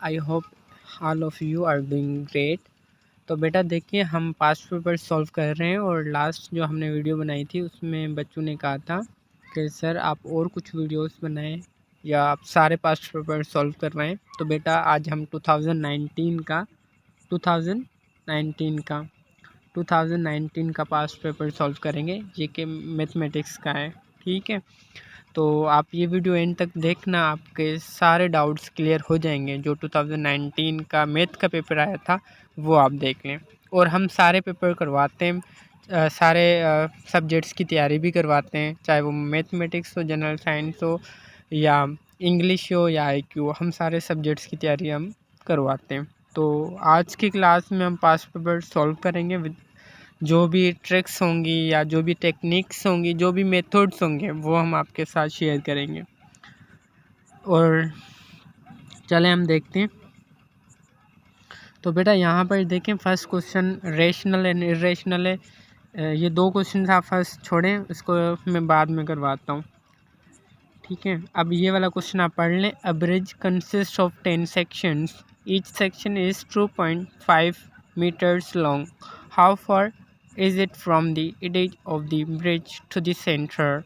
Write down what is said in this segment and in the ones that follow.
I hope all of you are doing great. तो बेटा देखिए, हम पास्ट पेपर सॉल्व कर रहे हैं और लास्ट जो हमने वीडियो बनाई थी उसमें बच्चों ने कहा था कि सर आप और कुछ वीडियोस बनाएं या आप सारे पास्ट पेपर सॉल्व कर रहे हैं। तो बेटा आज हम 2019 का पास्ट पेपर सॉल्व करेंगे, ये कि मैथमेटिक्स का है। ठीक है, तो आप ये वीडियो एंड तक देखना, आपके सारे डाउट्स क्लियर हो जाएंगे। जो 2019 का मैथ का पेपर आया था वो आप देख लें। और हम सारे पेपर करवाते हैं, सारे सब्जेक्ट्स की तैयारी भी करवाते हैं, चाहे वो मैथमेटिक्स हो, जनरल साइंस हो या इंग्लिश हो या IQ, हम सारे सब्जेक्ट्स की तैयारी हम करवाते हैं। तो आज की क्लास में हम पास्ट पेपर सॉल्व करेंगे विद जो भी ट्रिक्स होंगी या जो भी टेक्निक्स होंगी, जो भी मेथड्स होंगे वो हम आपके साथ शेयर करेंगे। और चले हम देखते हैं। तो बेटा यहाँ पर देखें, first question rational and irrational है। ये दो क्वेश्चन आप फर्स्ट छोड़ें, इसको मैं बाद में करवाता हूँ। ठीक है, अब ये वाला क्वेश्चन आप पढ़ लें। A bridge consist of 10 sections, each section is 2.5 metres long. How far is it from the edge of the bridge to the centre.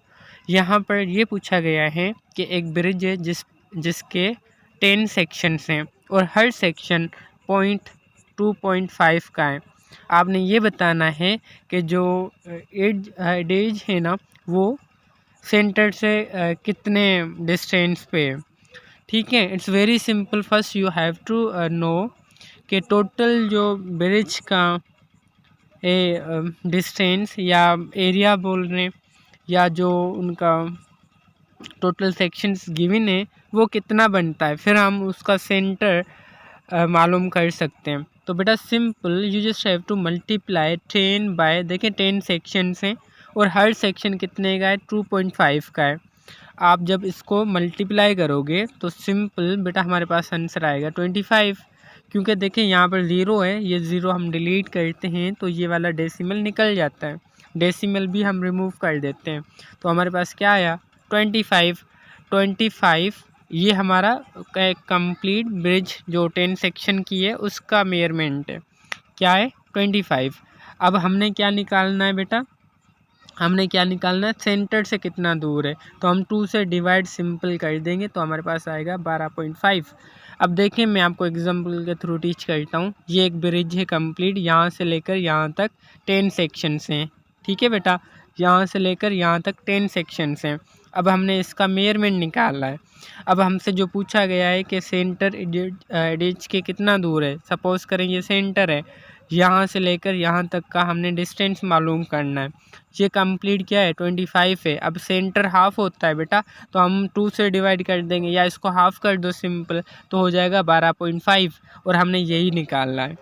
यहाँ पर ये पूछा गया है कि एक ब्रिज है जिसके 10 सेक्शंस हैं और हर सेक्शन 2.5 का है। आपने ये बताना है कि जो एज है ना वो सेंटर से कितने डिस्टेंस पे है। ठीक है, it's very simple. First you have to know कि टोटल जो ब्रिज का डिस्टेंस या एरिया बोल रहे हैं या जो उनका टोटल सेक्शंस गिवन है वो कितना बनता है, फिर हम उसका सेंटर मालूम कर सकते हैं। तो बेटा simple, you just have to multiply 10 by, देखिए 10 सेक्शंस हैं और हर सेक्शन कितने का है, 2.5 का है। आप जब इसको मल्टीप्लाई करोगे तो सिंपल बेटा हमारे पास आंसर आएगा 25। क्योंकि देखिए यहाँ पर ज़ीरो है, ये ज़ीरो हम डिलीट करते हैं तो ये वाला डेसिमल निकल जाता है, डेसिमल भी हम रिमूव कर देते हैं। तो हमारे पास क्या आया, 25। ये हमारा कंप्लीट ब्रिज जो 10 सेक्शन की है उसका मेजरमेंट है, क्या है 25। अब हमने क्या निकालना है बेटा, हमने क्या निकालना है, सेंटर से कितना दूर है। तो हम 2 से डिवाइड सिंपल कर देंगे तो हमारे पास आएगा 12.5। अब देखें, मैं आपको एग्जांपल के थ्रू टीच करता हूँ। ये एक ब्रिज है कंप्लीट, यहाँ से लेकर यहाँ तक 10 सेक्शंस हैं। ठीक है बेटा, यहाँ से लेकर यहाँ तक 10 सेक्शंस हैं। अब हमने इसका मेजरमेंट निकालना है। अब हमसे जो पूछा गया है कि सेंटर एज के कितना दूर है, सपोज़ करें ये सेंटर है, यहाँ से लेकर यहाँ तक का हमने डिस्टेंस मालूम करना है। ये कंप्लीट क्या है, 25 है। अब सेंटर हाफ होता है बेटा, तो हम 2 से डिवाइड कर देंगे या इसको हाफ कर दो सिंपल, तो हो जाएगा 12.5 और हमने यही निकालना है।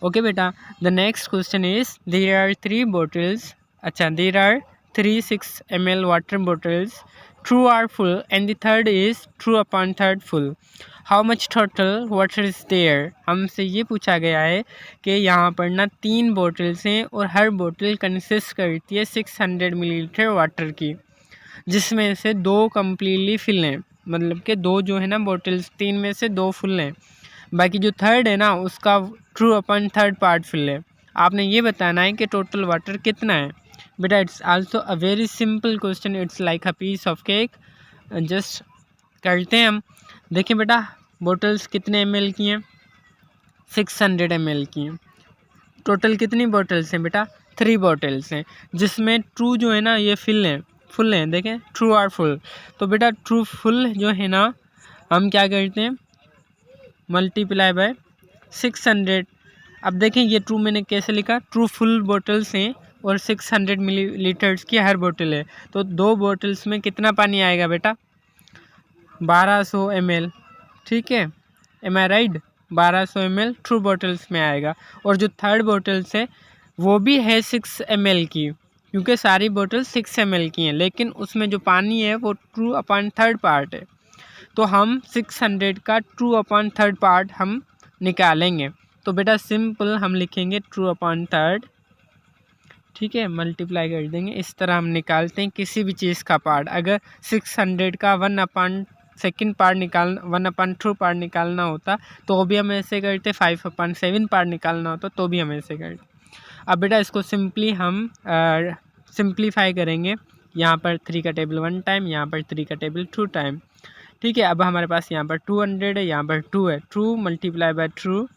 ओके बेटा, the next question is there are 3 bottles, अच्छा there are 3 6 ml water bottles, two are full and the third is two upon third full. How much total water is there. हमसे ये पूछा गया है कि यहाँ पर ना 3 बोटल्स हैं और हर बोतल कंसिस्ट करती है 600 मिलीलीटर वाटर की, जिसमें से 2 कम्प्लीटली फिल हैं, मतलब कि 2 जो है ना बोटल्स, 3 में से 2 फुल हैं, बाकी जो थर्ड है ना उसका ट्रू अपन थर्ड पार्ट फिल है। आपने ये बताना है कि टोटल वाटर कितना है। बेटा it's also a very simple question, it's like a piece of cake. Just करते हैं हम। देखिए बेटा, बोटल्स कितने ml की हैं, 600 ml की हैं। टोटल कितनी बॉटल्स हैं बेटा, 3 बॉटल्स हैं, जिसमें ट्रू जो है ना ये फुल हैं, देखें ट्रू और फुल। तो बेटा ट्रू फुल जो है ना हम क्या करते हैं, मल्टीप्लाई बाय 600। अब देखें ये ट्रू मैंने कैसे लिखा, ट्रू फुल बॉटल्स हैं और 600 मिलीलीटर्स की हर बोतल है, तो 2 बॉटल्स में कितना पानी आएगा बेटा, 1200 ml। ठीक है, एम आई राइट, 1200 ml ट्रू बॉटल्स में आएगा। और जो थर्ड बॉटल्स है वो भी है 6 ml की, क्योंकि सारी बोतल 6 ml की हैं, लेकिन उसमें जो पानी है वो ट्रू अपॉन थर्ड पार्ट है। तो हम 600 का ट्रू अपॉन थर्ड पार्ट हम निकालेंगे। तो बेटा सिंपल हम लिखेंगे ट्रू अपॉन थर्ड, ठीक है, मल्टीप्लाई कर देंगे। इस तरह हम निकालते हैं किसी भी चीज़ का पार्ट। अगर 600 का 1 अपॉन सेकंड पार्ट निकालना 1/2 पार्ट निकालना होता तो भी हम ऐसे करते, 5/7 पार्ट निकालना होता तो भी हम ऐसे करते। अब बेटा इसको सिंपली हम सिंप्लीफाई करेंगे। यहाँ पर 3 का टेबल 1 टाइम, यहाँ पर 3 का टेबल 2 टाइम। ठीक है, अब हमारे पास यहाँ पर 200 है, यहाँ पर 2 है, 2 multiply by 2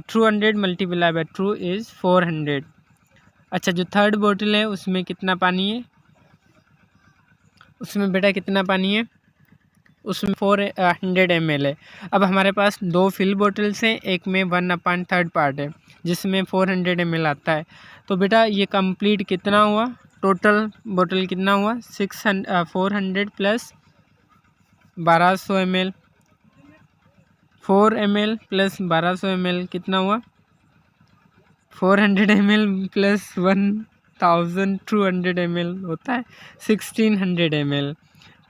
200 multiply by 2 is 400। अच्छा, जो थर्ड बोतल है उसमें कितना पानी है, उसमें बेटा कितना पानी है, उसमें 400 ml है। अब हमारे पास 2 फिल बोटल्स हैं, एक में 1/3 पार्ट है जिसमें 400 ml आता है। तो बेटा ये कंप्लीट कितना हुआ, टोटल बोतल कितना हुआ, 400 plus 1200 ml, 4 ml plus 1200 ml कितना हुआ, 400 ml प्लस 1200 ml होता है 1600 ml।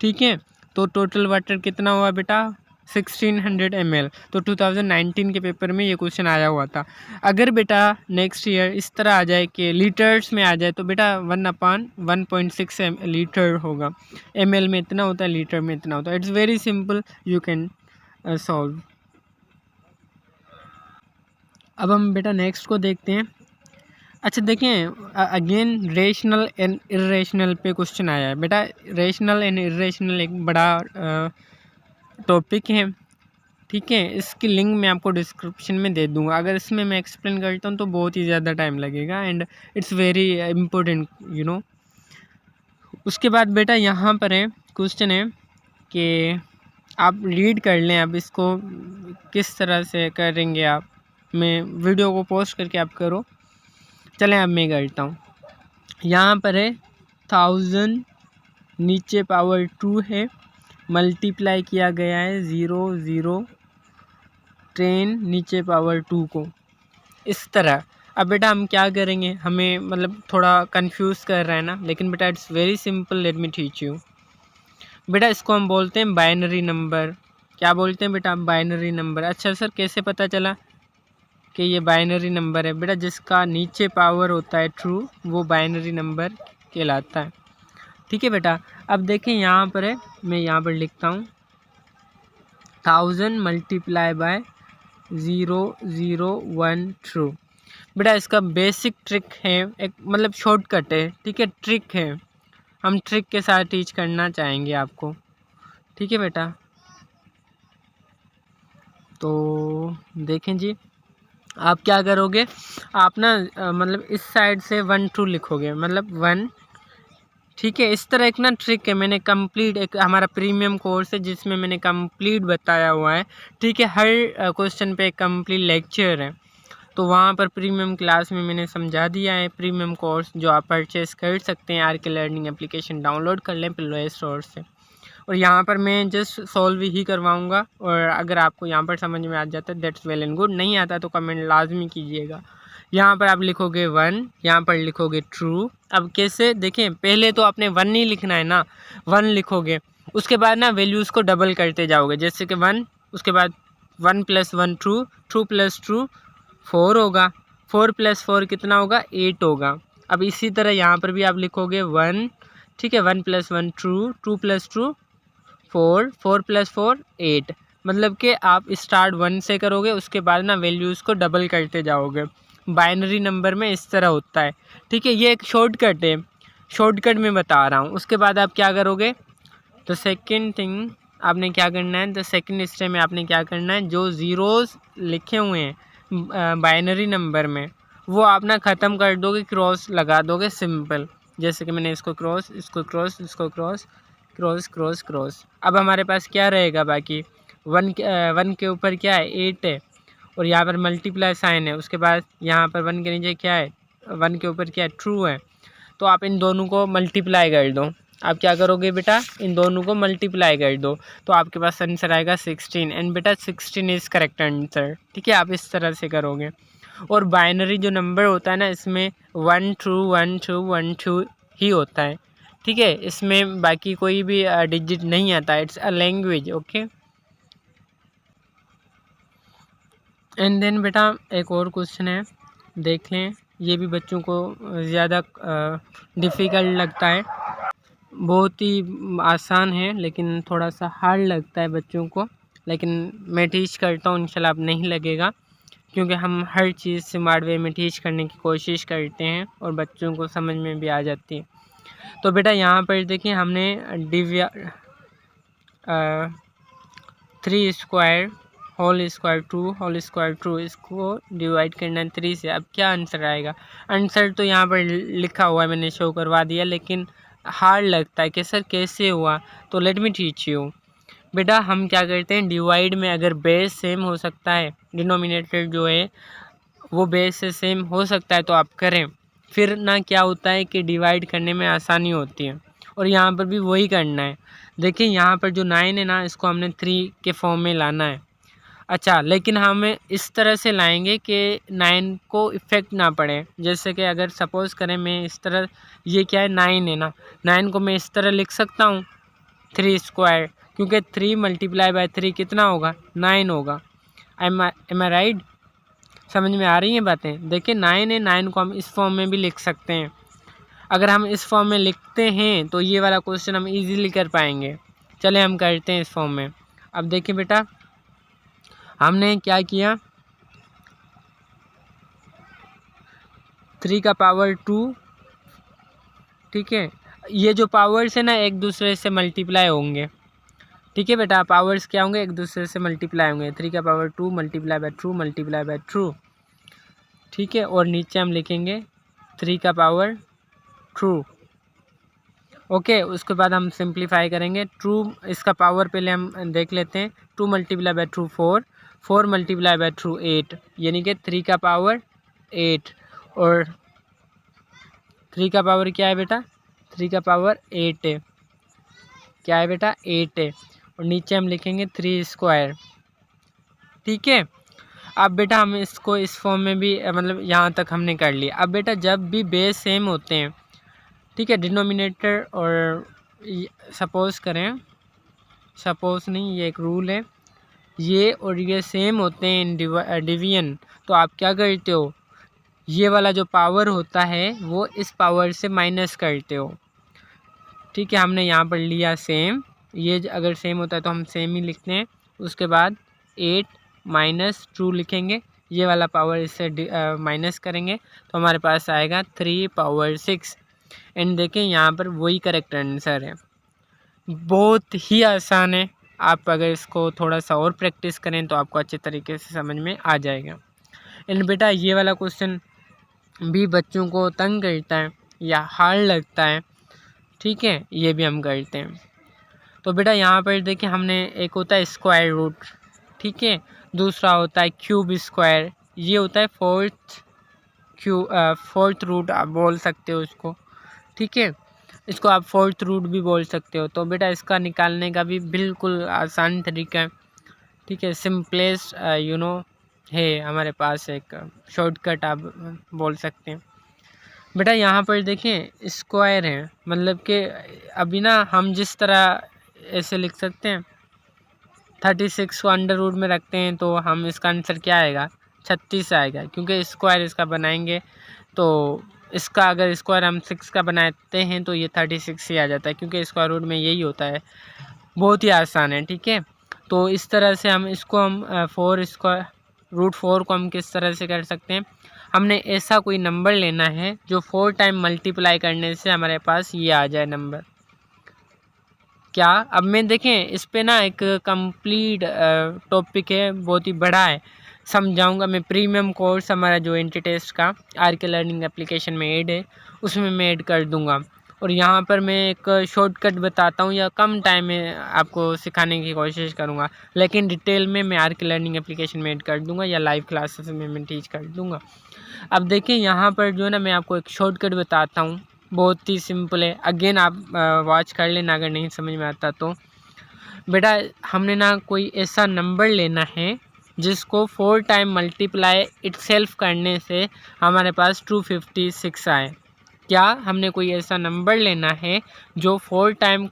ठीक है, तो टोटल वाटर कितना हुआ बेटा, 1600 ml। तो 2019 के पेपर में ये क्वेश्चन आया हुआ था। अगर बेटा नेक्स्ट ईयर इस तरह आ जाए कि लीटर्स में आ जाए तो बेटा 1/1.6 लीटर होगा, ml में इतना होता है, लीटर में इतना होता है। It's very simple, you can solve. अब हम बेटा नेक्स्ट को देखते हैं। अच्छा देखें, अगेन रेशनल एंड इर्रेशनल पे क्वेश्चन आया है बेटा। रेशनल एंड इर्रेशनल एक बड़ा टॉपिक है, ठीक है। इसकी लिंक मैं आपको डिस्क्रिप्शन में दे दूंगा। अगर इसमें मैं एक्सप्लेन करता हूँ तो बहुत ही ज़्यादा टाइम लगेगा and it's very important, you know. उसके बाद बेटा यहाँ पर है क्वेश्चन है कि आप रीड कर लें, अब इसको किस तरह से करेंगे आप, मैं वीडियो को पोस्ट करके आप करो। चलें अब मैं करता हूँ। यहाँ पर है 1000 नीचे पावर 2 है, मल्टीप्लाई किया गया है 0 0 10 नीचे पावर 2 को, इस तरह। अब बेटा हम क्या करेंगे, हमें मतलब थोड़ा कंफ्यूज कर रहा है ना, लेकिन बेटा it's very simple, let me teach you. बेटा इसको हम बोलते हैं बाइनरी नंबर। क्या बोलते हैं बेटा, बाइनरी नंबर। अच्छा सर कैसे पता चला कि ये बाइनरी नंबर है, बेटा जिसका नीचे पावर होता है ट्रू वो बाइनरी नंबर कहलाता है। ठीक है बेटा, अब देखें यहाँ पर है, मैं यहाँ पर लिखता हूँ 1000 मल्टीप्लाई बाय 0 0 1 ट्रू। बेटा इसका बेसिक ट्रिक है, एक मतलब शॉर्टकट है, ठीक है, ट्रिक है। हम ट्रिक के साथ टीच करना चाहेंगे आपको, ठीक है बेटा। तो देखें जी, आप क्या करोगे, आप ना मतलब इस साइड से 1 2 लिखोगे, मतलब 1, ठीक है। इस तरह एक ना ट्रिक है, मैंने कंप्लीट, एक हमारा प्रीमियम कोर्स है जिसमें मैंने कंप्लीट बताया हुआ है, ठीक है। हर क्वेश्चन पे कंप्लीट लेक्चर है, तो वहाँ पर प्रीमियम क्लास में मैंने समझा दिया है। प्रीमियम कोर्स जो आप परचेस कर सकते हैं, आर के लर्निंग एप्लीकेशन डाउनलोड कर लें प्ले स्टोर से, और यहाँ पर मैं जस्ट सॉल्व ही करवाऊँगा। और अगर आपको यहाँ पर समझ में आ जाता है दैट्स वेल एंड गुड, नहीं आता तो कमेंट लाजमी कीजिएगा। यहाँ पर आप लिखोगे 1, यहाँ पर लिखोगे ट्रू। अब कैसे देखें, पहले तो आपने 1 नहीं लिखना है ना, 1 लिखोगे, उसके बाद ना वैल्यूज़ को डबल करते जाओगे, जैसे कि 1, उसके बाद 1 + 1 ट्रू, ट्रू + ट्रू 4 होगा, 4 + 4 कितना होगा, 8 होगा। अब इसी तरह यहाँ पर भी आप लिखोगे 1, ठीक है, 1 + 1 ट्रू, 2 + ट्रू 4, 4 + 4 8। मतलब कि आप स्टार्ट 1 से करोगे, उसके बाद ना वैल्यूज़ को डबल करते जाओगे। बाइनरी नंबर में इस तरह होता है, ठीक है। ये एक शॉर्टकट है, शॉर्टकट में बता रहा हूँ। उसके बाद आप क्या करोगे, तो सेकंड थिंग आपने क्या करना है, तो सेकंड स्टेप में आपने क्या करना है, जो ज़ीरोज़ लिखे हुए हैं बाइनरी नंबर में वो आप ना ख़त्म कर दोगे, क्रॉस लगा दोगे, सिंपल। जैसे कि मैंने इसको क्रॉस, इसको क्रॉस, इसको क्रॉस, क्रॉस क्रॉस क्रॉस। अब हमारे पास क्या रहेगा बाकी, 1 के ऊपर क्या है, 8 है, और यहाँ पर मल्टीप्लाई साइन है। उसके बाद यहाँ पर 1 के नीचे क्या है, 1 के ऊपर क्या है, ट्रू है। तो आप इन दोनों को मल्टीप्लाई कर दो। आप क्या करोगे बेटा, इन दोनों को मल्टीप्लाई कर दो, तो आपके पास आंसर आएगा 16। एंड बेटा 16 इज़ करेक्ट आंसर, ठीक है। आप इस तरह से करोगे। और बाइनरी जो नंबर होता है ना, इसमें 1 2 1 2 1 2 ही होता है, ठीक है। इसमें बाकी कोई भी डिजिट नहीं आता, it's a language, okay. And then बेटा एक और क्वेश्चन है, देख लें, ये भी बच्चों को ज़्यादा डिफ़िकल्ट लगता है। बहुत ही आसान है, लेकिन थोड़ा सा हार्ड लगता है बच्चों को, लेकिन मैं टीच करता हूँ, इंशाल्लाह अब नहीं लगेगा, क्योंकि हम हर चीज़ स्मार्ट वे में टीच करने की कोशिश करते हैं और बच्चों को समझ में भी आ जाती है। तो बेटा यहाँ पर देखिए हमने divide 3 square whole square 2 whole square 2 इसको डिवाइड करना है 3 से। अब क्या आंसर आएगा? आंसर तो यहाँ पर लिखा हुआ है, मैंने शो करवा दिया, लेकिन हार्ड लगता है कि सर कैसे हुआ। तो लेट मी टीच यू। बेटा हम क्या करते हैं, डिवाइड में अगर बेस सेम हो सकता है, डिनोमिनेटर जो है वो बेस से सेम हो सकता है तो आप करें, फिर ना क्या होता है कि डिवाइड करने में आसानी होती है। और यहाँ पर भी वही करना है। देखिए यहाँ पर जो 9 है ना, इसको हमने 3 के फॉर्म में लाना है। अच्छा, लेकिन हमें इस तरह से लाएंगे कि 9 को इफ़ेक्ट ना पड़े। जैसे कि अगर सपोज़ करें मैं इस तरह, ये क्या है 9 है ना, 9 को मैं इस तरह लिख सकता हूँ 3 स्क्वायर, क्योंकि 3 मल्टीप्लाई बाय 3 कितना होगा? 9 होगा। एम आई राइट? समझ में आ रही हैं बातें? देखिए 9 है, 9 को हम इस फॉर्म में भी लिख सकते हैं। अगर हम इस फॉर्म में लिखते हैं तो ये वाला क्वेश्चन हम इजीली कर पाएंगे। चले हम करते हैं इस फॉर्म में। अब देखिए बेटा हमने क्या किया, 3 का पावर 2, ठीक है। ये जो पावर्स है ना एक दूसरे से मल्टीप्लाई होंगे, ठीक है बेटा। पावर्स क्या होंगे? एक दूसरे से मल्टीप्लाई होंगे। 3 का power 2 multiply by 2 multiply by 2, ठीक है। और नीचे हम लिखेंगे 3 का पावर 2, ओके। उसके बाद हम सिंप्लीफाई करेंगे। 2 इसका पावर पहले हम देख लेते हैं। 2 मल्टीप्लाई बाय 2 4, 4 मल्टीप्लाई बाय 2 8, यानी कि 3 का पावर 8। और 3 का पावर क्या है बेटा? 3 का पावर 8 है। क्या है बेटा? 8 है। और नीचे हम लिखेंगे 3 स्क्वायर, ठीक है। अब बेटा हम इसको इस फॉर्म में भी मतलब यहाँ तक हमने कर लिया। अब बेटा जब भी बेस सेम होते हैं, ठीक है, डिनोमिनेटर और सपोज़ करें, सपोज़ नहीं, ये एक रूल है, ये और ये सेम होते हैं इन डिवीजन, तो आप क्या करते हो, ये वाला जो पावर होता है वो इस पावर से माइनस करते हो, ठीक है। हमने यहाँ पर लिया सेम, ये अगर सेम होता है तो हम सेम ही लिखते हैं। उसके बाद 8 माइनस 2 लिखेंगे, ये वाला पावर इससे माइनस करेंगे तो हमारे पास आएगा 3 पावर 6। एंड देखें यहाँ पर वही करेक्ट आंसर है। बहुत ही आसान है, आप अगर इसको थोड़ा सा और प्रैक्टिस करें तो आपको अच्छे तरीके से समझ में आ जाएगा। एंड बेटा ये वाला क्वेश्चन भी बच्चों को तंग करता है या हार्ड लगता है, ठीक है, ये भी हम करते हैं। तो बेटा यहाँ पर देखिए हमने, एक होता है स्क्वायर रूट, ठीक है, दूसरा होता है क्यूब स्क्वायर, ये होता है फोर्थ रूट आप बोल सकते हो उसको, ठीक है। इसको आप फोर्थ रूट भी बोल सकते हो। तो बेटा इसका निकालने का भी बिल्कुल आसान तरीका है, ठीक है, सिंपलेस्ट है हमारे पास, एक शॉर्टकट आप बोल सकते हैं। बेटा यहाँ पर देखें स्क्वायर है, मतलब कि अभी ना हम जिस तरह ऐसे लिख सकते हैं, 36 को अंडर रूट में रखते हैं तो हम इसका आंसर क्या आएगा? 36 आएगा, क्योंकि स्क्वायर इसका बनाएंगे तो इसका अगर स्क्वायर हम 6 का बनाते हैं तो ये 36 ही आ जाता है, क्योंकि स्क्वायर रूट में यही होता है। बहुत ही आसान है, ठीक है। तो इस तरह से हम इसको हम √4 को हम किस तरह से कर सकते हैं, हमने ऐसा कोई नंबर लेना है जो 4 टाइम मल्टीप्लाई करने से हमारे पास ये आ जाए नंबर। क्या अब मैं देखें इस पे ना एक कंप्लीट टॉपिक है, बहुत ही बड़ा है, समझाऊंगा मैं। प्रीमियम कोर्स हमारा जो एंटी टेस्ट का आरके लर्निंग एप्लीकेशन में ऐड है, उसमें मैं ऐड कर दूंगा। और यहाँ पर मैं एक शॉर्टकट बताता हूँ या कम टाइम में आपको सिखाने की कोशिश करूँगा, लेकिन डिटेल में मैं आरके लर्निंग एप्लीकेशन में ऐड कर दूँगा या लाइव क्लासेस में मैं टीच कर दूँगा। अब देखिए यहाँ पर जो है ना, मैं आपको एक शॉर्टकट बताता हूँ, बहुत ही सिंपल है। अगेन आप वॉच कर लेना अगर नहीं समझ में आता तो। बेटा हमने ना कोई ऐसा नंबर लेना है जिसको 4 टाइम मल्टीप्लाई इटसेल्फ करने से हमारे पास 256 आए। क्या हमने कोई ऐसा नंबर लेना है जो 4 टाइम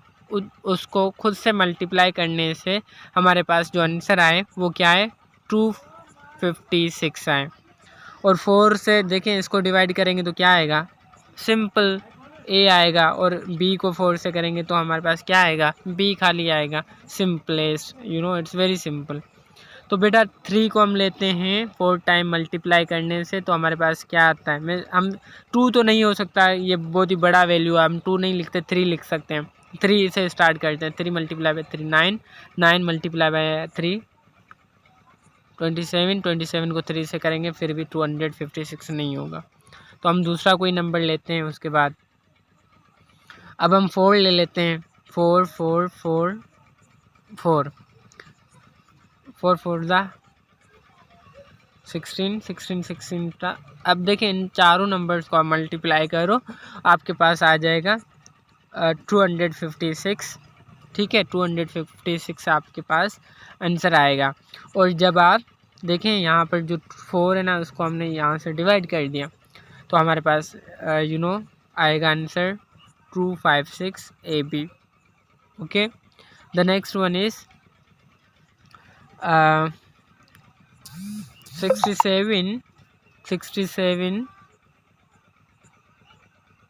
उसको खुद से मल्टीप्लाई करने से हमारे पास जो आंसर आए वो क्या है? 256 आए। और 4 से देखें इसको डिवाइड करेंगे तो क्या आएगा? सिंपल ए आएगा और बी को 4 से करेंगे तो हमारे पास क्या आएगा, बी खाली आएगा। Simplest, it's very simple. तो बेटा 3 को हम लेते हैं 4 टाइम मल्टीप्लाई करने से, तो हमारे पास क्या आता है, हम 2 तो नहीं हो सकता, ये बहुत ही बड़ा वैल्यू है, हम 2 नहीं लिखते, 3 लिख सकते हैं। 3 से स्टार्ट करते हैं। 3 मल्टीप्लाई बाई 3 9, 9 मल्टीप्लाई बाई 3 27, 27 को 3 से करेंगे फिर भी 256 नहीं होगा, तो हम दूसरा कोई नंबर लेते हैं। उसके बाद अब हम 4 ले लेते हैं। 4 4 4 4 4 4 ज़ा 16 16 16 का। अब देखें इन चारों नंबर्स को आप मल्टीप्लाई करो, आपके पास आ जाएगा 256। ठीक है, 256 आपके पास आंसर आएगा। और जब आप देखें यहाँ पर जो 4 है ना, उसको हमने यहाँ से डिवाइड कर दिया, तो हमारे पास आएगा answer 256 AB। Okay, the next one is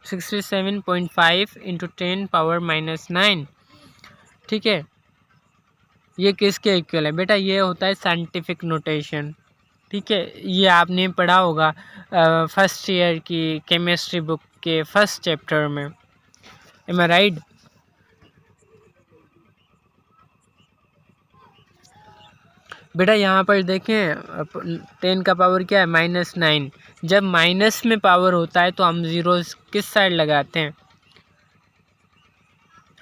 67.5 into 10 power -9। ठीक है, ये किसके इक्वल है बेटा, ये होता है साइंटिफिक नोटेशन। ठीक है, ये आपने पढ़ा होगा फर्स्ट ईयर की केमिस्ट्री बुक के फर्स्ट चैप्टर में। एम आई राइट? बेटा यहाँ पर देखें 10 का पावर क्या है, -9। जब माइनस में पावर होता है तो हम ज़ीरोस किस साइड लगाते हैं,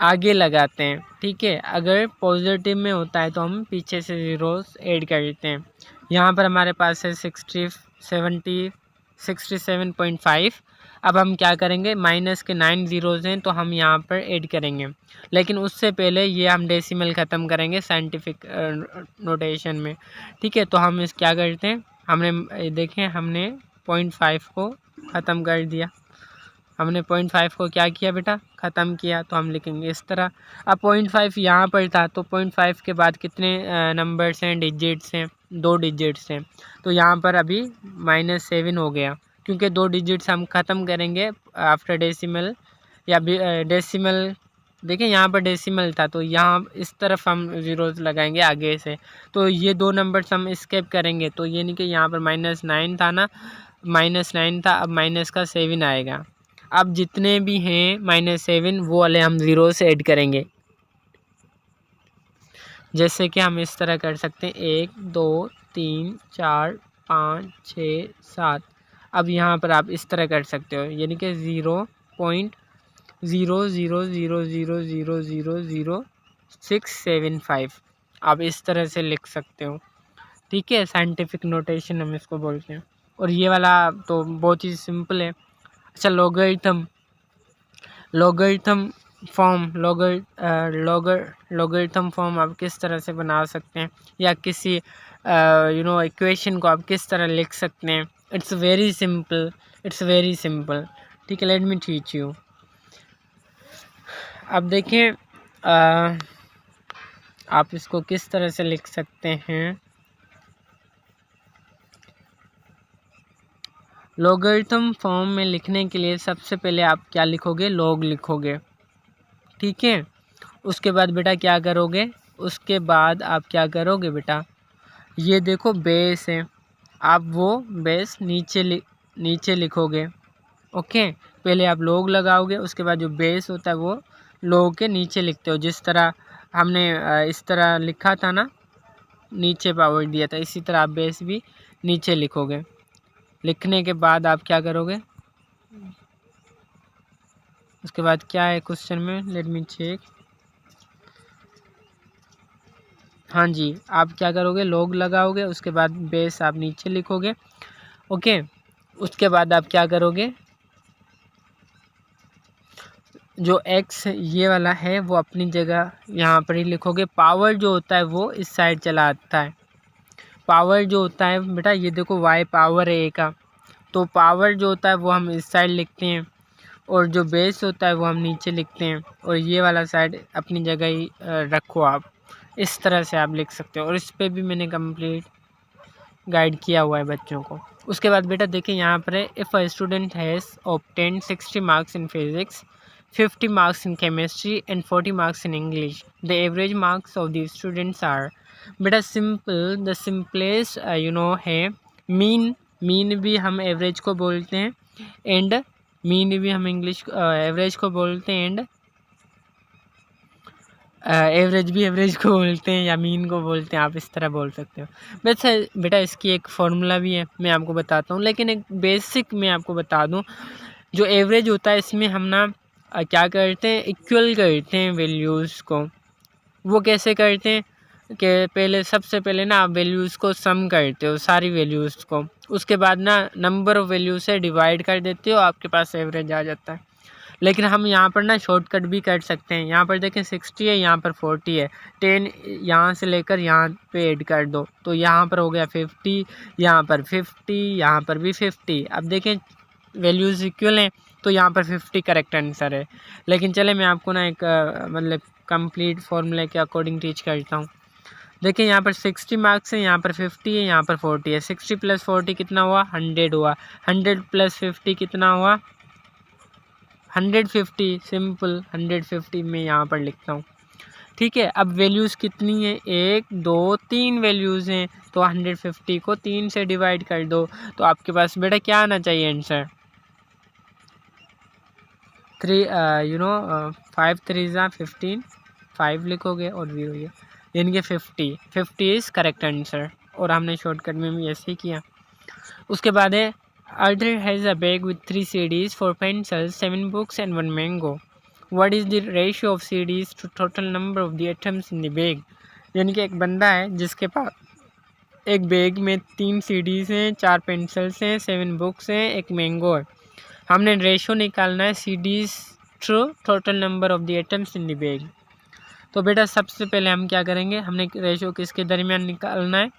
आगे लगाते हैं। ठीक है, अगर पॉजिटिव में होता है तो हम पीछे से ज़ीरोस ऐड करते हैं। यहाँ पर हमारे पास है 67.5। अब हम क्या करेंगे, माइनस के 9 ज़ीरोज़ हैं तो हम यहाँ पर ऐड करेंगे, लेकिन उससे पहले ये हम डेसिमल ख़त्म करेंगे साइंटिफिक नोटेशन में। ठीक है, तो हम इस क्या करते हैं, हमने देखें हमने 0.5 को ख़त्म कर दिया। हमने 0.5 को क्या किया बेटा, ख़त्म किया, तो हम लिखेंगे इस तरह। अब 0.5 यहाँ पर था तो 0.5 के बाद कितने नंबर्स हैं, डिजिट्स हैं, 2 डिजिट्स हैं, तो यहाँ पर अभी -7 हो गया, क्योंकि 2 डिजिट्स हम ख़त्म करेंगे आफ्टर डेसिमल या डेसिमल। देखिए यहाँ पर डेसिमल था तो यहाँ इस तरफ हम ज़ीरोज़ लगाएंगे आगे से, तो ये 2 नंबर्स हम स्किप करेंगे। तो ये नहीं कि यहाँ पर -9 था ना, -9 था, अब माइनस का 7 आएगा। अब जितने भी हैं -7 वो वाले हम ज़ीरो से ऐड करेंगे। जैसे कि हम इस तरह कर सकते हैं 1 2 3 4 5 6 7। अब यहाँ पर आप इस तरह कर सकते हो, यानी कि 0.0000000675 आप इस तरह से लिख सकते हो। ठीक है, साइंटिफिक नोटेशन हम इसको बोलते हैं। और ये वाला तो बहुत ही सिंपल है। अच्छा, लॉगरिथम फॉर्म लॉगरिथम फॉर्म आप किस तरह से बना सकते हैं, या किसी इक्वेशन को आप किस तरह लिख सकते हैं। It's very simple. ठीक है, लेट मी टीच यू। अब देखें आप इसको किस तरह से लिख सकते हैं। लॉगरिथम फॉर्म में लिखने के लिए सबसे पहले आप क्या लिखोगे, लॉग लिखोगे। ठीक है, उसके बाद बेटा क्या करोगे, उसके बाद आप क्या करोगे बेटा, ये देखो बेस है, आप वो बेस नीचे लिखोगे। ओके, पहले आप लॉग लगाओगे, उसके बाद जो बेस होता है वो लॉग के नीचे लिखते हो। जिस तरह हमने इस तरह लिखा था ना, नीचे पावर दिया था, इसी तरह आप बेस भी नीचे लिखोगे। लिखने के बाद आप क्या करोगे, उसके बाद क्या है क्वेश्चन में, लेट मी चेक। हाँ जी, आप क्या करोगे, लॉग लगाओगे, उसके बाद बेस आप नीचे लिखोगे। ओके, उसके बाद आप क्या करोगे, जो x ये वाला है वो अपनी जगह यहाँ पर ही लिखोगे। पावर जो होता है वो इस साइड चला आता है। पावर जो होता है बेटा, ये देखो y पावर है a का, तो पावर जो होता है वो हम इस साइड लिखते हैं, और जो बेस होता है वो हम नीचे लिखते हैं, और ये वाला साइड अपनी जगह ही रखो। आप इस तरह से आप लिख सकते हो, और इस पे भी मैंने कंप्लीट गाइड किया हुआ है बच्चों को। उसके बाद बेटा देखिए यहाँ पर है, if a student has obtained 60 marks in physics, 50 marks in chemistry and 40 marks in English, the average marks of the students are. बेटा सिंपल, द सिंपलेस्ट है मीन। मीन भी हम एवरेज को बोलते हैं, एंड मीन भी हम इंग्लिश एवरेज को बोलते हैं, एंड एवरेज भी एवरेज को बोलते हैं या मीन को बोलते हैं, आप इस तरह बोल सकते हो। वैसे बेटा इसकी एक फॉर्मूला भी है, मैं आपको बताता हूँ, लेकिन एक बेसिक मैं आपको बता दूँ। जो एवरेज होता है इसमें हम ना क्या करते हैं, इक्वल करते हैं वैल्यूज़ को। वो कैसे करते हैं कि पहले सबसे पहले ना आप वैल्यूज़ को सम करते हो, सारी वैल्यूज़ को, उसके बाद ना नंबर ऑफ़ वैल्यू से डिवाइड कर देते हो, आपके पास एवरेज आ जाता है। लेकिन हम यहाँ पर ना शॉर्टकट भी कर सकते हैं। यहाँ पर देखें 60 है, यहाँ पर 40 है, 10 यहाँ से लेकर यहाँ पे ऐड कर दो तो यहाँ पर हो गया 50, यहाँ पर 50, यहाँ पर भी 50। अब देखें वैल्यूज़ इक्वल हैं तो यहाँ पर 50 करेक्ट आंसर है। लेकिन चले मैं आपको ना एक मतलब कंप्लीट फॉर्मूले के अकॉर्डिंग टीच करता हूँ। देखिए यहाँ पर 60 मार्क्स है, यहाँ पर 50 है, यहाँ पर 40 है। 60 + 40 कितना हुआ, 100 हुआ। 100 + 50 कितना हुआ, 150। सिंपल 150 मैं यहाँ पर लिखता हूँ। ठीक है, अब वैल्यूज़ कितनी है, 1 2 3 वैल्यूज़ हैं, तो 150 को 3 से डिवाइड कर दो तो आपके पास बेटा क्या आना चाहिए आंसर, 5 3 ज़ा 15, 5 लिखोगे और 0 ये, यानी कि 50 इज़ करेक्ट आंसर। और हमने शॉर्टकट में भी ऐसे ही किया। उसके बाद है, Arthur has a bag with 3 CDs, 4 pencils, 7 books and 1 mango. What is the ratio of CDs to total number of the items in the bag? यानी कि एक बंदा है जिसके पास एक बैग में 3 CDs हैं, 4 पेंसिल्स हैं, 7 बुक्स हैं, एक मैंगो है। हमने रेशो निकालना है CDs to total number of the items in the bag. तो बेटा सबसे पहले हम क्या करेंगे, हमने रेशो किसके दरमियान निकालना है,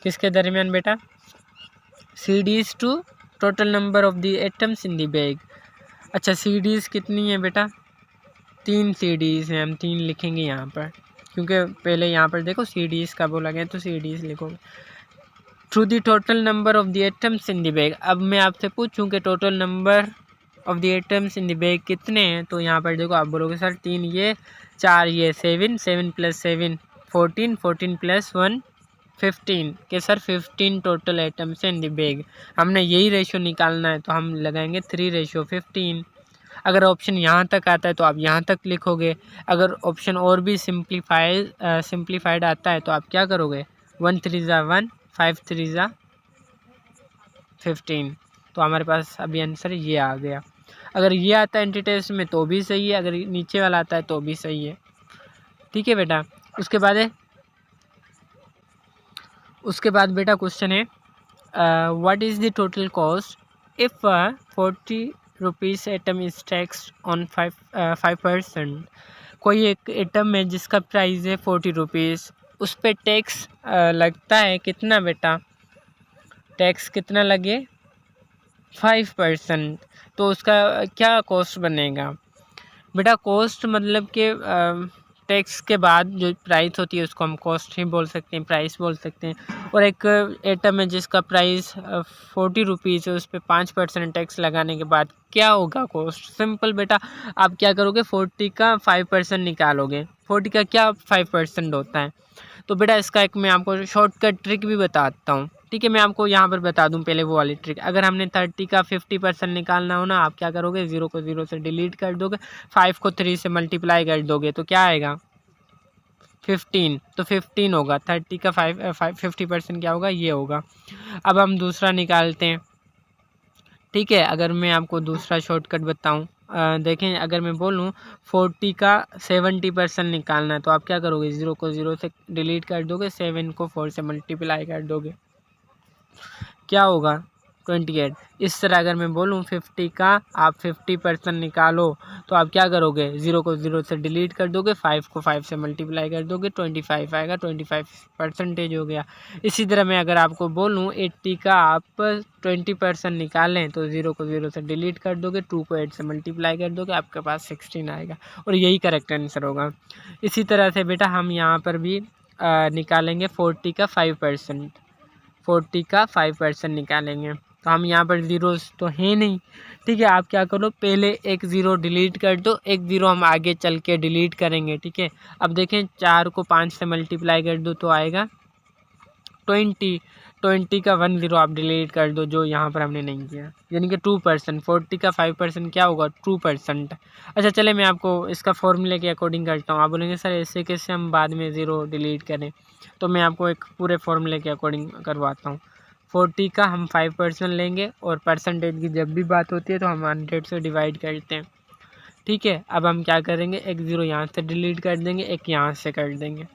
किसके दरमियान बेटा, CDs to total number of the items in the bag. अच्छा CDs कितनी है बेटा, 3 CDs हैं, हम 3 लिखेंगे यहाँ पर, क्योंकि पहले यहाँ पर देखो CDs का बोला गया तो CDs लिखोगे। To the total number of the items in the bag. अब मैं आपसे पूछूं कि total number of the items in the bag कितने हैं, तो यहाँ पर देखो आप बोलोगे सर 3 ये, 4 ये, 7 7 + 7 14 14 + 1 15 के sir 15 total items in the bag. हमने यही रेशो निकालना है तो हम लगाएंगे 3:15। अगर ऑप्शन यहाँ तक आता है तो आप यहाँ तक लिखोगे। अगर ऑप्शन और भी सिंप्लीफाइड आता है तो आप क्या करोगे, 1 3 ज़ा 1, 5 3 ज़ा 15। तो हमारे पास अभी आंसर ये आ गया। अगर ये आता है एंटी टेस्ट में तो भी सही है, अगर नीचे वाला आता है तो भी सही है। ठीक है बेटा। उसके बाद बेटा क्वेश्चन है, what is the total cost if 40 rupees item is tax on 5%। कोई एक आइटम है जिसका प्राइस है 40 रुपीज़, उस पर टैक्स लगता है कितना बेटा, टैक्स कितना लगे, 5%। तो उसका क्या कॉस्ट बनेगा बेटा, कॉस्ट मतलब कि टैक्स के बाद जो प्राइस होती है उसको हम कॉस्ट ही बोल सकते हैं, प्राइस बोल सकते हैं। और एक आइटम है जिसका प्राइस 40 रुपीज़ है, उस पर 5% टैक्स लगाने के बाद क्या होगा कॉस्ट। सिंपल बेटा, आप क्या करोगे, 40 का 5% निकालोगे। 40 का क्या 5% होता है, तो बेटा इसका एक मैं आपको शॉर्टकट ट्रिक भी बताता हूँ। ठीक है, मैं आपको यहाँ पर बता दूँ पहले वो वाली ट्रिक। अगर हमने 30 का 50% निकालना हो ना, आप क्या करोगे, 0 को 0 से डिलीट कर दोगे, 5 को 3 से मल्टीप्लाई कर दोगे तो क्या आएगा, 15। तो 15 होगा, 30 का 50% क्या होगा, ये होगा। अब हम दूसरा निकालते हैं। ठीक है, अगर मैं आपको दूसरा शॉर्टकट बताऊँ, देखें अगर मैं बोलूँ 40 का 70% निकालना है तो आप क्या करोगे, 0 को 0 से डिलीट कर दोगे, 7 को 4 से मल्टीप्लाई कर दोगे, क्या होगा, 28। इस तरह अगर मैं बोलूँ 50 का आप 50% निकालो तो आप क्या करोगे, 0 को 0 से डिलीट कर दोगे, 5 को 5 से मल्टीप्लाई कर दोगे, 25 आएगा, 25% हो गया। इसी तरह मैं अगर आपको बोलूँ 80 का आप 20% निकालें तो 0 को 0 से डिलीट कर दोगे, 2 को 8 से मल्टीप्लाई कर दोगे, आपके पास 16 आएगा और यही करेक्ट आंसर होगा। इसी तरह से बेटा हम यहाँ पर भी निकालेंगे 40 का 5%। 40 का 5% निकालेंगे। तो हम यहाँ पर ज़ीरोस तो हैं नहीं, ठीक है। आप क्या करो, पहले एक ज़ीरो डिलीट कर दो, एक ज़ीरो हम आगे चल के डिलीट करेंगे, ठीक है। अब देखें 4 को 5 से मल्टीप्लाई कर दो तो आएगा 20। 20 का 1 ज़ीरो आप डिलीट कर दो, जो यहाँ पर हमने नहीं किया, यानी कि 2%। 40 का 5% क्या होगा, 2%। अच्छा चले मैं आपको इसका फॉर्मूले के अकॉर्डिंग करता हूँ। आप बोलेंगे सर ऐसे कैसे हम बाद में ज़ीरो डिलीट करें, तो मैं आपको एक पूरे फॉर्मूले के अकॉर्डिंग करवाता हूँ। 40 का हम 5% लेंगे और परसेंटेज की जब भी बात होती है तो हम 100 से डिवाइड करते हैं, ठीक है। अब हम क्या करेंगे, एक ज़ीरो यहाँ से डिलीट कर देंगे, एक यहाँ से कर देंगे।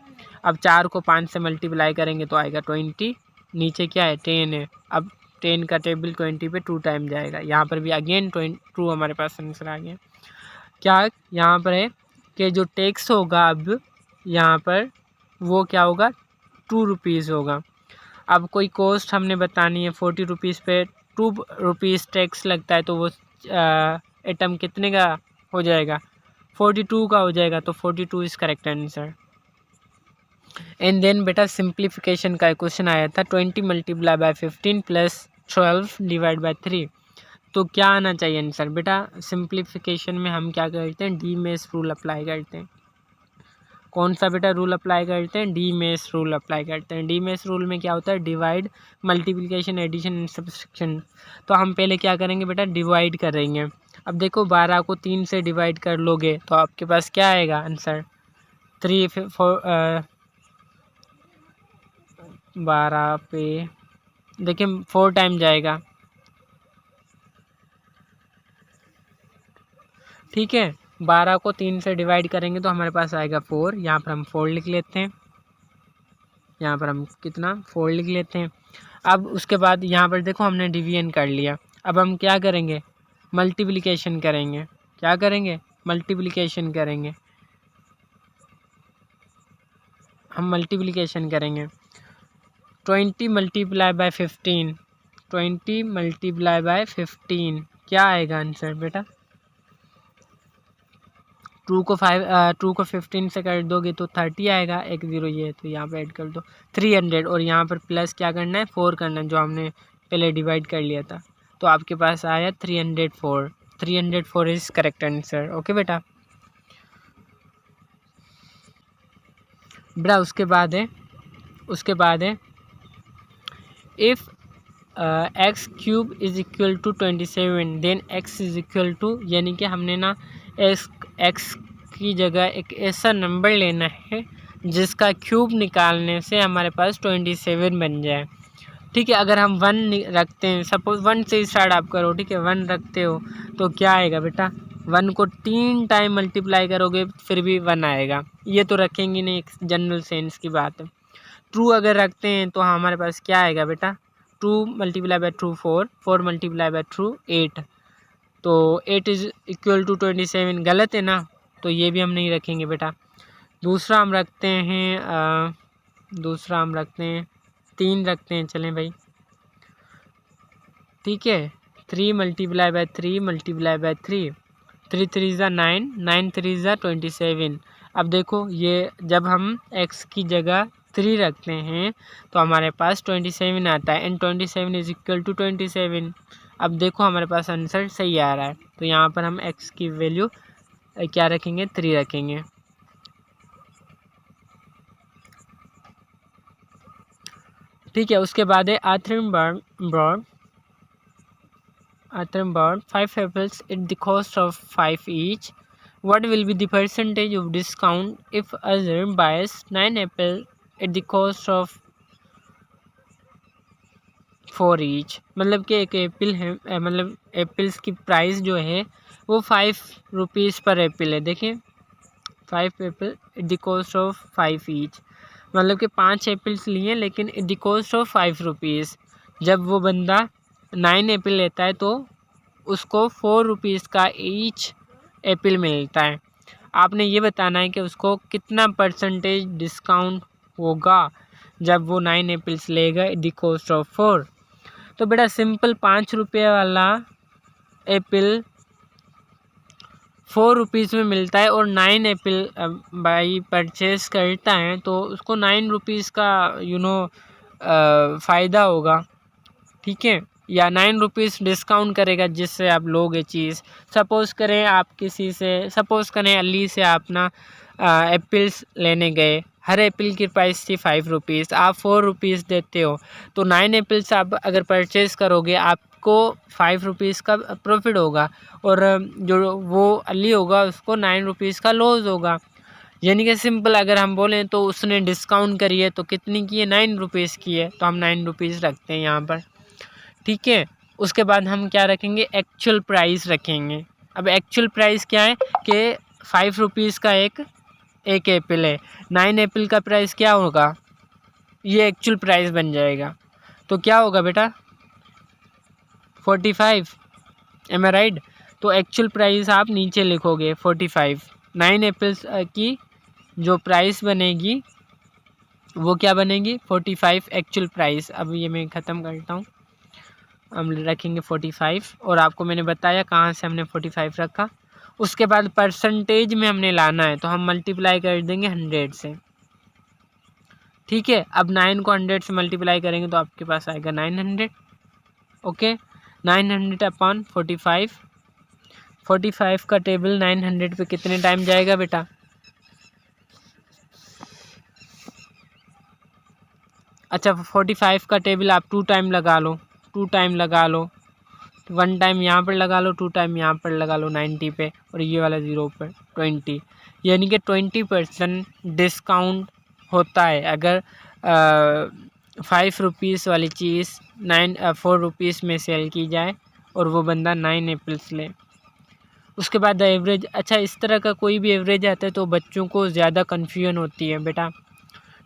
अब 4 को 5 से मल्टीप्लाई करेंगे तो आएगा 20, नीचे क्या है 10 है। अब 10 का टेबल 20 पे 2 टाइम जाएगा, यहाँ पर भी अगेन 2 हमारे पास आंसर आ गया। क्या यहाँ पर है कि जो टैक्स होगा अब यहाँ पर वो क्या होगा, 2 रुपीज़ होगा। अब कोई कॉस्ट हमने बतानी है, 40 रुपीज़ पे 2 रुपीज़ टैक्स लगता है, तो वो आइटम कितने का हो जाएगा, 42 का हो जाएगा। तो 42 is correct answer. And then बेटा सिंप्लीफिकेशन का क्वेश्चन आया था, 20 multiply by 15 plus 12 divide by 3, तो क्या आना चाहिए आंसर। बेटा सिंप्लीफिकेशन में हम क्या करते हैं, डी मेश रूल अप्लाई करते हैं। कौन सा बेटा रूल अप्लाई करते हैं, डी मेश रूल अप्लाई करते हैं। डी मेश रूल में क्या होता है, divide, multiplication, addition and subtraction. तो हम पहले क्या करेंगे बेटा, डिवाइड करेंगे। अब देखो 12 को 3 से डिवाइड कर लोगे तो आपके पास क्या आएगा आंसर, 12 पे देखिए 4 टाइम जाएगा, ठीक है। 12 को 3 से डिवाइड करेंगे तो हमारे पास आएगा 4, यहाँ पर हम 4 लिख लेते हैं, यहाँ पर हम कितना 4 लिख लेते हैं। अब उसके बाद यहाँ पर देखो हमने डिवीजन कर लिया, अब हम क्या करेंगे, मल्टीप्लिकेशन करेंगे। क्या करेंगे, मल्टीप्लिकेशन करेंगे, हम मल्टीप्लिकेशन करेंगे। 20 मल्टीप्लाई बाय 15, 20 मल्टीप्लाई बाय 15 क्या आएगा आंसर बेटा, 2 को 15 से कर दोगे तो 30 आएगा, एक ज़ीरो ये तो यहाँ पे ऐड कर दो 300, और यहाँ पर प्लस क्या करना है, 4 करना है, जो हमने पहले डिवाइड कर लिया था। तो आपके पास आया 304, 304 इज़ करेक्ट आंसर। ओके बेटा। बेटा उसके बाद है if x cube is equal to 27 then x is equal to, यानी कि हमने ना एक्स की जगह एक ऐसा नंबर लेना है जिसका क्यूब निकालने से हमारे पास 27 बन जाए, ठीक है। अगर हम 1 रखते हैं, सपोज 1 से स्टार्ट आप करो, ठीक है, 1 रखते हो तो क्या आएगा बेटा, 1 को 3 टाइम मल्टीप्लाई करोगे फिर भी 1 आएगा, ये तो रखेंगे नहीं, एक जनरल सेंस की बात है। ट्रू अगर रखते हैं तो हमारे पास क्या आएगा बेटा, 2 multiply by true 4, 4 multiply by true 8, तो 8 इज़ इक्वल टू 27, गलत है ना, तो ये भी हम नहीं रखेंगे बेटा। दूसरा हम रखते हैं 3 रखते हैं, चलें भाई, ठीक है। 3 मल्टीप्लाई बाय 3 मल्टीप्लाई बाय 3, 3 3 ज़ा 9, 9 3 ज़ा 27। अब देखो ये जब हम x की जगह 3 रखते हैं तो हमारे पास 27 आता है, एंड 27 इज इक्वल टू 27। अब देखो हमारे पास आंसर सही आ रहा है, तो यहाँ पर हम x की वैल्यू क्या रखेंगे, 3 रखेंगे, ठीक है। उसके बाद है Arthur bought 5 apples at the cost of 5 each. What will be the percentage of discount if Arthur buys 9 apples at the cost of 4 each? मतलब कि एक एप्पल है, मतलब एप्पल्स की प्राइस जो है वो 5 रुपीज़ पर एप्पल है। देखें 5 Apple at the cost of 5 each, मतलब कि 5 एप्पल्स लिए लेकिन at the cost of 5 rupees. जब वो बंदा 9 एप्पल लेता है तो उसको 4 रुपीज़ का ईच एप्पल मिलता है। आपने ये बताना है कि उसको कितना परसेंटेज डिस्काउंट होगा जब वो 9 एप्पल्स लेगा एट द कॉस्ट ऑफ 4। तो बेटा सिंपल 5 रुपये वाला एप्पल 4 रुपीज़ में मिलता है, और 9 एप्पल बाई परचेस करता है तो उसको 9 रुपीज़ का फ़ायदा होगा, ठीक है, या 9 रुपीज़ डिस्काउंट करेगा जिससे आप लोगे चीज़। सपोज़ करें आप किसी से, सपोज़ करें अली से आप ना एप्पल्स लेने गए, हर एप्पल की प्राइस थी 5 रुपीज़, आप 4 रुपीज़ देते हो, तो 9 एप्पल्स आप अगर परचेज़ करोगे आपको 5 रुपीज़ का प्रॉफिट होगा, और जो वो अली होगा उसको 9 रुपीज़ का लॉस होगा। यानी कि सिंपल अगर हम बोलें तो उसने डिस्काउंट करी है तो कितनी की है, 9 रुपीज़ की है, तो हम 9 रुपीज़ रखते हैं यहाँ पर, ठीक है। उसके बाद हम क्या रखेंगे, एक्चुअल प्राइस रखेंगे। अब एक्चुअल प्राइस क्या है कि 5 रुपीज़ का एक एप्पल है, 9 एप्पल का प्राइस क्या होगा, ये एक्चुअल प्राइस बन जाएगा। तो क्या होगा बेटा, 45, एम आई राइट। तो एक्चुअल प्राइस आप नीचे लिखोगे 45, 9 एप्पल्स की जो प्राइस बनेगी वो क्या बनेगी, 45 एक्चुअल प्राइस। अब ये मैं ख़त्म करता हूँ, हम रखेंगे 45, और आपको मैंने बताया कहाँ से हमने 45 रखा। उसके बाद परसेंटेज में हमने लाना है तो हम मल्टीप्लाई कर देंगे 100 से, ठीक है। अब 9 को 100 से मल्टीप्लाई करेंगे तो आपके पास आएगा 900, ओके। 900 अपॉन 45, 45 का टेबल 900 पे कितने टाइम जाएगा बेटा, अच्छा 45 का टेबल आप 2 टाइम लगा लो, 2 टाइम लगा लो, 1 टाइम यहाँ पर लगा लो, 2 टाइम यहाँ पर लगा लो 90 पे, और ये वाला 0 पर 20, यानी कि 20% डिस्काउंट होता है अगर 5 रुपीज़ वाली चीज़ 4 रुपीज़ में सेल की जाए और वो बंदा 9 एप्पल्स ले। उसके बाद एवरेज, अच्छा इस तरह का कोई भी एवरेज आता है तो बच्चों को ज़्यादा कन्फ्यूजन होती है बेटा,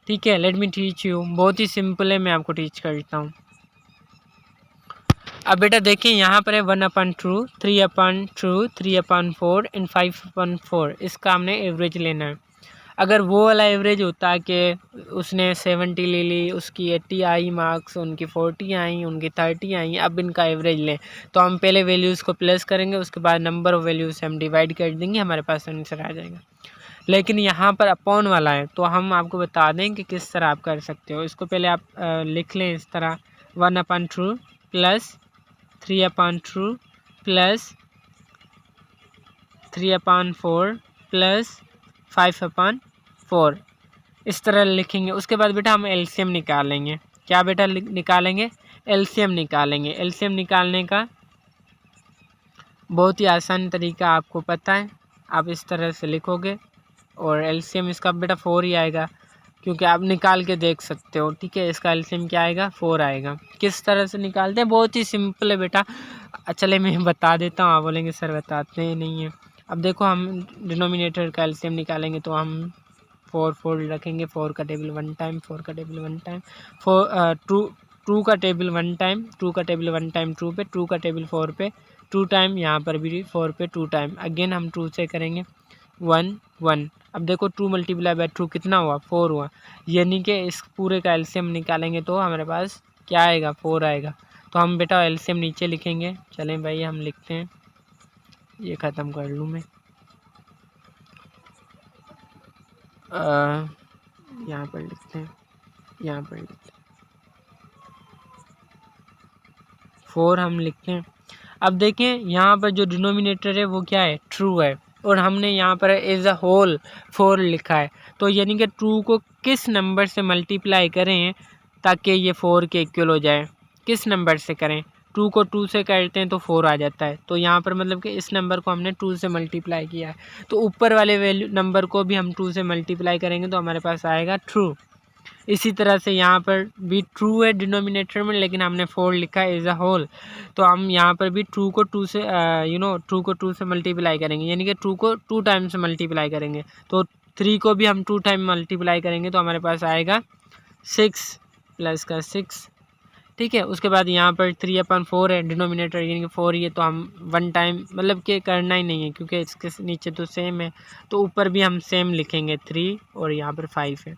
ठीक है। लेट मी टीच यू, बहुत ही सिंपल है, मैं आपको टीच करता हूँ। अब बेटा देखिए यहाँ पर है 1/2, 3/2, 3/4 एंड 5/4, इसका हमने एवरेज लेना है। अगर वो वाला एवरेज होता कि उसने 70 ले ली, उसकी 80 आई मार्क्स, उनकी 40 आई, उनकी 30 आई, अब इनका एवरेज लें तो हम पहले वैल्यूज़ को प्लस करेंगे, उसके बाद नंबर ऑफ़ वैल्यूज़ से हम डिवाइड कर देंगे, हमारे पास आंसर आ जाएगा। लेकिन यहाँ पर अपॉन वाला है तो हम आपको बता दें कि किस तरह आप कर सकते हो। इसको पहले आप लिख लें इस तरह, 1/2 प्लस 3/2 प्लस 3/4 प्लस 5/4, इस तरह लिखेंगे। उसके बाद बेटा हम एलसीएम निकालेंगे। क्या बेटा निकालेंगे, एलसीएम निकालेंगे। एलसीएम निकालने का बहुत ही आसान तरीका आपको पता है, आप इस तरह से लिखोगे और एलसीएम इसका बेटा 4 ही आएगा, क्योंकि आप निकाल के देख सकते हो, ठीक है। इसका एलसीएम क्या आएगा, 4 आएगा। किस तरह से निकालते हैं, बहुत ही सिंपल है बेटा। चले मैं बता देता हूँ, आप बोलेंगे सर बताते हैं नहीं है। अब देखो हम डिनोमिनेटर का एलसीएम निकालेंगे तो हम 4 रखेंगे, 4 का टेबल 1 टाइम, 4 का टेबल 1 टाइम, 2 का टेबल 1 टाइम, 2 का टेबल 1 टाइम 2 पे, 2 का टेबल 4 पे 2 टाइम, यहाँ पर भी 4 पे 2 टाइम, अगेन हम 2 से करेंगे 1 1। अब देखो 2 मल्टीप्लाई बाय 2 कितना हुआ, 4 हुआ, यानी कि इस पूरे का एलसीएम निकालेंगे तो हमारे पास क्या आएगा, 4 आएगा। तो हम बेटा एलसीएम नीचे लिखेंगे, चलें भाई हम लिखते हैं, ये ख़त्म कर लूँ मैं, यहाँ पर लिखते हैं, यहाँ पर लिखते हैं 4 हम लिखते हैं। अब देखें यहाँ पर जो डिनोमिनेटर है वो क्या है, ट्रू है, और हमने यहाँ पर एज अ होल 4 लिखा है, तो यानी कि ट्रू को किस नंबर से मल्टीप्लाई करें ताकि ये 4 के इक्वल हो जाए, किस नंबर से करें, 2 को 2 से करते हैं तो 4 आ जाता है, तो यहाँ पर मतलब कि इस नंबर को हमने 2 से मल्टीप्लाई किया है, तो ऊपर वाले वैल्यू नंबर को भी हम 2 से मल्टीप्लाई करेंगे तो हमारे पास आएगा ट्रू। इसी तरह से यहाँ पर भी ट्रू है डिनोमिनेटर में, लेकिन हमने 4 लिखा है एज अ होल, तो हम यहाँ पर भी ट्रू को 2 से ट्रू को 2 से मल्टीप्लाई करेंगे, यानी कि ट्रू को 2 टाइम से मल्टीप्लाई करेंगे, तो 3 को भी हम 2 टाइम मल्टीप्लाई करेंगे तो हमारे पास आएगा 6 प्लस का 6, ठीक है। उसके बाद यहाँ पर 3/4 है डिनोमिनेटर, यानी कि 4 ही है, तो हम 1 टाइम मतलब कि करना ही नहीं है क्योंकि इसके नीचे तो सेम है, तो ऊपर भी हम सेम लिखेंगे 3 और यहाँ पर 5 है,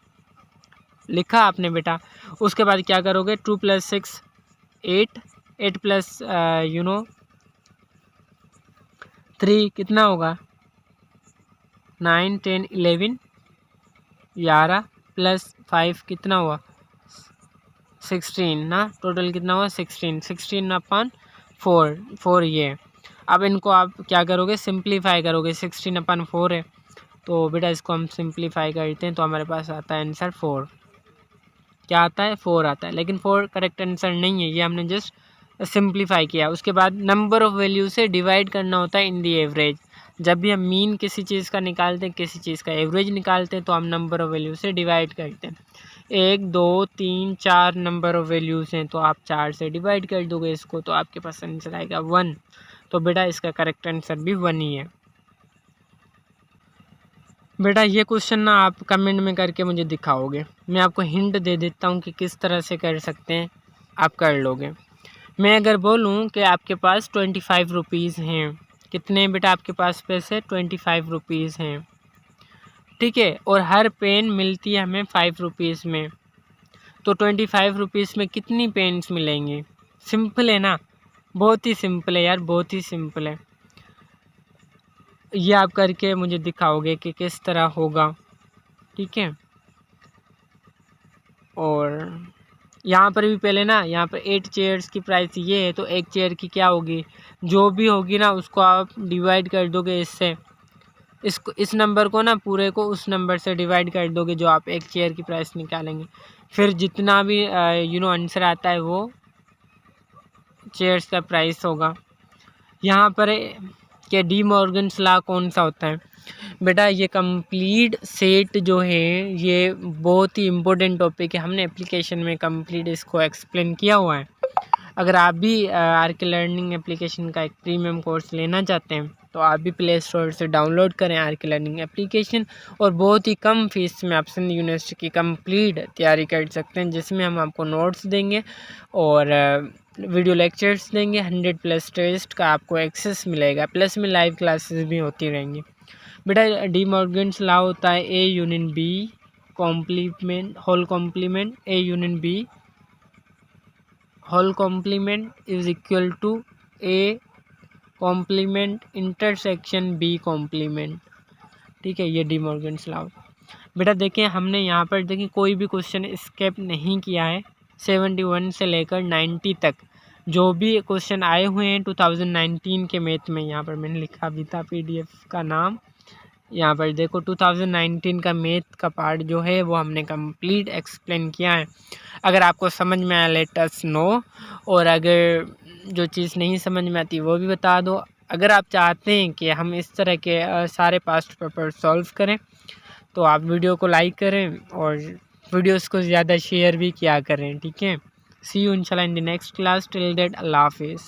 लिखा आपने बेटा। उसके बाद क्या करोगे, 2 + 6 8, 8 प्लस 3 कितना होगा, 9 10 11 11 प्लस 5 कितना हुआ 16 ना, टोटल कितना हुआ 16 अपन 4 ये। अब इनको आप क्या करोगे, सिंप्लीफाई करोगे, 16 अपन 4 है, तो बेटा इसको हम सिंप्लीफाई करते हैं तो हमारे पास आता है आंसर 4। क्या आता है, 4 आता है, लेकिन 4 करेक्ट आंसर नहीं है, ये हमने जस्ट सिंप्लीफाई किया। उसके बाद नंबर ऑफ़ वैल्यू से डिवाइड करना होता है इन दी एवरेज। जब भी हम मीन किसी चीज़ का निकालते हैं, किसी चीज़ का एवरेज निकालते हैं, तो हम नंबर ऑफ़ वैल्यू से डिवाइड करते हैं। 1 2 3 4 नंबर ऑफ़ वैल्यूज़ हैं, तो आप 4 से डिवाइड कर दोगे इसको, तो आपके पास आंसर आएगा 1। तो बेटा इसका करेक्ट आंसर भी 1 ही है। बेटा ये क्वेश्चन ना आप कमेंट में करके मुझे दिखाओगे, मैं आपको हिंट दे देता हूँ कि किस तरह से कर सकते हैं, आप कर लोगे। मैं अगर बोलूँ कि आपके पास 25 रुपीज़ हैं, कितने बेटा आपके पास पैसे, 25 रुपीज़ हैं, ठीक है, और हर पेन मिलती है हमें 5 रुपीज़ में, तो 25 रुपीज़ में कितनी पेन्स मिलेंगी। सिंपल है ना, बहुत ही सिंपल है यार, बहुत ही सिंपल है। ये आप करके मुझे दिखाओगे कि किस तरह होगा, ठीक है। और यहाँ पर भी पहले ना, यहाँ पर 8 चेयर्स की प्राइस ये है, तो एक चेयर की क्या होगी, जो भी होगी ना उसको आप डिवाइड कर दोगे इससे, इस नंबर को ना पूरे को उस नंबर से डिवाइड कर दोगे जो आप एक चेयर की प्राइस निकालेंगे, फिर जितना भी आंसर आता है वो चेयर्स का प्राइस होगा। यहाँ पर कि डी मॉर्गन्स लॉ कौन सा होता है बेटा, ये कंप्लीट सेट जो है ये बहुत ही इम्पोर्टेंट टॉपिक है, हमने एप्लीकेशन में कंप्लीट इसको एक्सप्लेन किया हुआ है। अगर आप भी आरके लर्निंग एप्लीकेशन का एक प्रीमियम कोर्स लेना चाहते हैं तो आप भी प्ले स्टोर से डाउनलोड करें आरके लर्निंग एप्लीकेशन, और बहुत ही कम फीस में आप सिंध यूनिवर्सिटी की कंप्लीट तैयारी कर सकते हैं, जिसमें हम आपको नोट्स देंगे और वीडियो लेक्चर्स देंगे, 100+ टेस्ट का आपको एक्सेस मिलेगा, प्लस में लाइव क्लासेस भी होती रहेंगी। बेटा डी मॉर्गन्स लॉ होता है A union B complement whole complement, A union B whole complement is equal to A complement intersection B complement, ठीक है, ये डी मॉर्गन्स लॉ। बेटा देखिए हमने यहाँ पर देखिए कोई भी क्वेश्चन स्किप नहीं किया है, 71 से लेकर 90 तक जो भी क्वेश्चन आए हुए हैं 2019 के मैथ में, यहाँ पर मैंने लिखा भी था PDF का नाम, यहाँ पर देखो 2019 का मैथ का पार्ट जो है वो हमने कंप्लीट एक्सप्लेन किया है। अगर आपको समझ में आया लेट अस नो, और अगर जो चीज़ नहीं समझ में आती वो भी बता दो। अगर आप चाहते हैं कि हम इस तरह के सारे पास्ट पेपर सॉल्व करें तो आप वीडियो को लाइक करें और वीडियोस को ज़्यादा शेयर भी किया करें, ठीक है। सी यू इंशाल्लाह in the next class, till that अल्लाह हाफिज़।